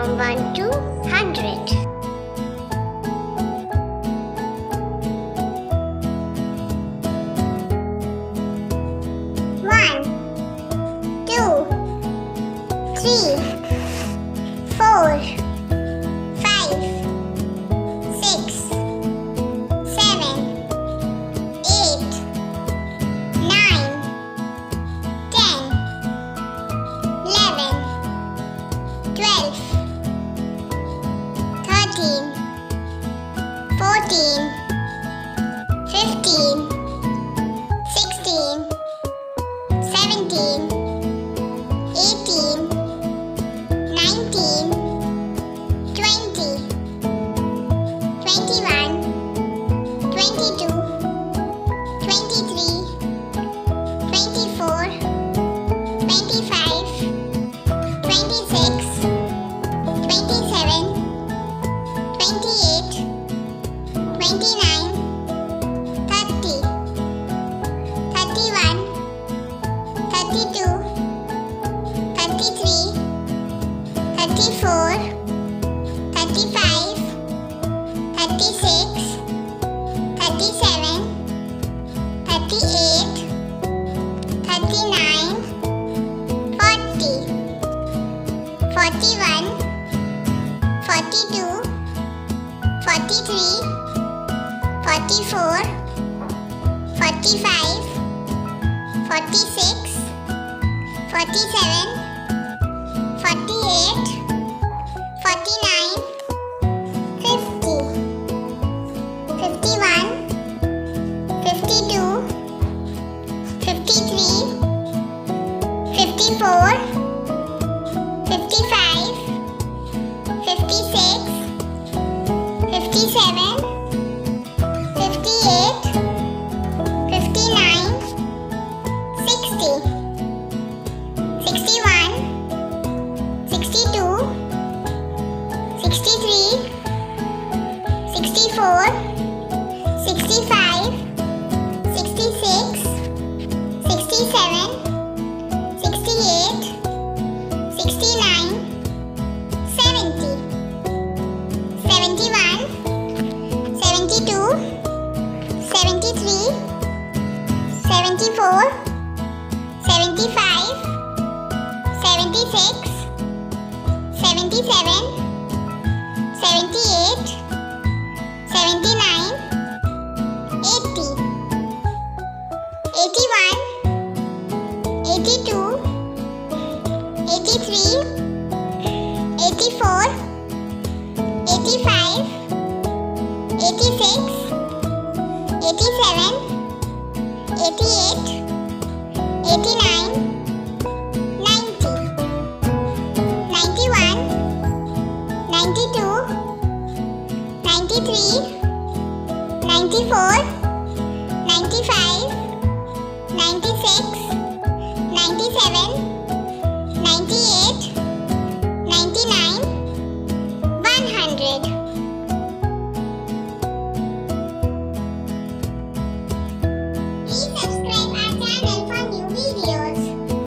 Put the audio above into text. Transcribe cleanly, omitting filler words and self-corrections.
from 1 to 100. 1, 2, 3, 4, 5, 6, 7, 8, 9, 10, 11, 12, 13, 14, 15, 16, 17, 18, 19, 20, 21, 22, 23, 24, 25, 26, 27, 28, 29, 30, 31, 32, 33, 34, 35, 36, 37, 38, 39, 40, 41, 42, 43, 44, 45, 46, 47, 48, 49, 50, 51, 52, 53, 54, 55, 56, 57, 58, 59, 60, 61, 62, 63, 64, 65, 66, 67, 68, 69, 70, 71, 72, 73, 74, 75, 76, 77, 78, 79, 80, 81, 82, 83, 84, 85, 86, 87, 88, 89, 90, 91, 92, 93, 94,